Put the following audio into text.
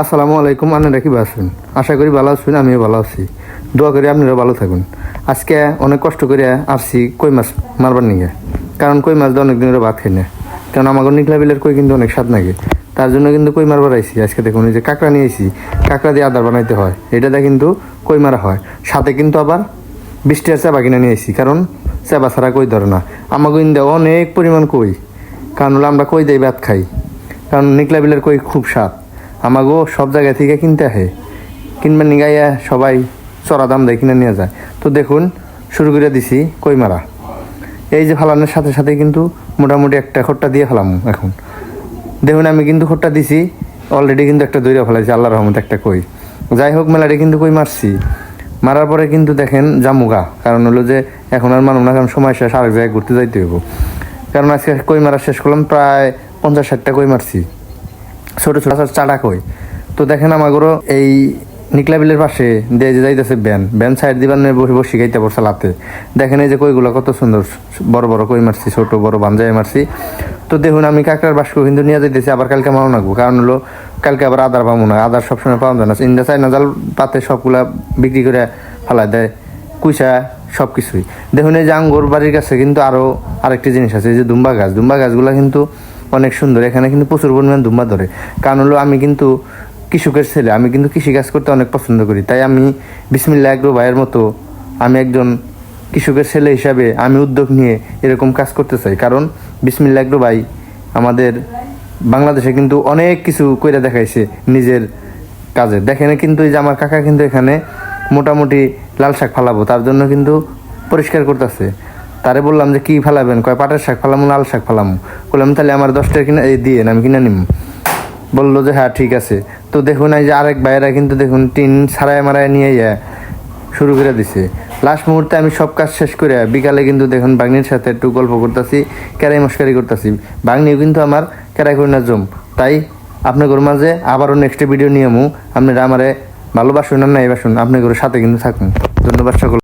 আসসালামু আলাইকুম। আপনারা কি আছেন? আশা করি ভালো আছেন, আমিও ভালো আছি। দোয়া করি আপনারা ভালো থাকুন। আজকে অনেক কষ্ট করে আসছি কই মাছ মারবার নিয়ে, কারণ কই মাছ দিয়ে অনেক দিনের ভাত খাই না, কারণ আমাকে নিকলা বিলের কই কিন্তু অনেক স্বাদ লাগে। তার জন্য কিন্তু কই মারবার আইসি। আজকে দেখুন এই যে কাঁকড়া নিয়ে আইসি, কাঁকড়া দিয়ে আদার বানাইতে হয়, এটাতে কিন্তু কই মারা হয়। সাথে কিন্তু আবার 20 টাকার চেবা কিনে নিয়ে আইসি, কারণ চেবা ছাড়া কই ধরে না। আমাকে ইন্দে অনেক পরিমাণ কই, কারণ হলো আমরা কই দিয়ে ভাত খাই, কারণ নিকলা বিলের কই খুব স্বাদ। আমাগো সব জায়গা থেকে কিনতে আসে, কিনবেন নিগাইয়া সবাই চড়া দাম দেয় কিনে নিয়ে যায়। তো দেখুন শুরু করে দিছি কই মারা। এই যে ফালানোর সাথে সাথে কিন্তু মোটামুটি একটা খোট্টা দিয়ে ফেলাম। এখন দেখুন আমি কিন্তু খোট্টা দিছি অলরেডি, কিন্তু একটা দইরা ফেলাইছি আল্লাহর রহমতে একটা কই। যাই হোক, মেলাটি কিন্তু কই মারছি। মারার পরে কিন্তু দেখেন জামুগা, কারণ হলো যে এখন আর মানুষ না, কারণ সময় শেষ, আরেক জায়গায় ঘুরতে যাইতে হইব। কারণ আজকে কই মারা শেষ করলাম, প্রায় 50-60টা কই মারছি, ছোটো ছোটো চাটা কই। তো দেখেন আমাগরও এই নিকলা বিলের পাশে দিয়ে যে যাইতেছে ব্যান সাইড দিবার নিয়ে বসে বসে খাইতে পড়ছে লাতে। দেখেন এই যে কইগুলো কত সুন্দর, বড় বড় কই মারছি, ছোট বড় বাঞ্জায় মারছি। তো দেখুন আমি কাঁকড়ার বাস্ক কিন্তু নিয়ে যাইতেছি, আবার কালকে মারো নাকবো, কারণ হলো কালকে আবার আদার পাবো না। আদার সবসময় পাওয়া যায় না, ইন্দা চাইনা জাল পাতে সবগুলা বিক্রি করে ফেলা দেয়, কুইসা সব কিছুই। দেখুন এই যে আঙ্গুর বাড়ির কাছে কিন্তু আরেকটি জিনিস আছে, এই যে দুম্বা গাছগুলা কিন্তু অনেক সুন্দর। এখানে কিন্তু প্রচুর পরিমাণ দুম্বা ধরে, কারণ হলো আমি কিন্তু কৃষকের ছেলে, আমি কিন্তু কৃষিকাজ করতে অনেক পছন্দ করি। তাই আমি বিসমিল্লাহ এগ্রো ভাইয়ের মতো আমি একজন কৃষকের ছেলে হিসাবে আমি উদ্যোগ নিয়ে এরকম কাজ করতে চাই। কারণ বিসমিল্লাহ এগ্রো ভাই আমাদের বাংলাদেশে কিন্তু অনেক কিছু কইরা দেখাইছে নিজের কাজে। দেখেন কিন্তু এই যে আমার কাকা কিন্তু এখানে মোটামুটি লাল শাক ফালাবো, তার জন্য কিন্তু পরিষ্কার করতেছে। তারে বললাম যে কি ফালাবেন, কয় পাটের শাক ফালামো, লাল শাক ফালামো। বললাম তাহলে আমার 10 টাকা কিনে দিয়ে আমি কিনে নিম। বললো যে হ্যাঁ ঠিক আছে। তো দেখুন এই যে আরেক ভাইয়েরা কিন্তু দেখুন টিন ছাড়াই মারায় নিয়ে শুরু করে দিছে। লাস্ট মুহূর্তে আমি সব কাজ শেষ করে বিকালে কিন্তু দেখুন বাগনির সাথে একটু গল্প করতেছি, কেরাই মস্কারি করতেছি। বাগনিও কিন্তু আমার কেরাই করি না জম। তাই আপনাদের মাঝে আবারও নেক্সট ভিডিও নিয়ে আপনারা আমারে ভালোবাসুন আর নাই বাসুন, আপনাদের সাথে কিন্তু থাকুন। ধন্যবাদ সকল।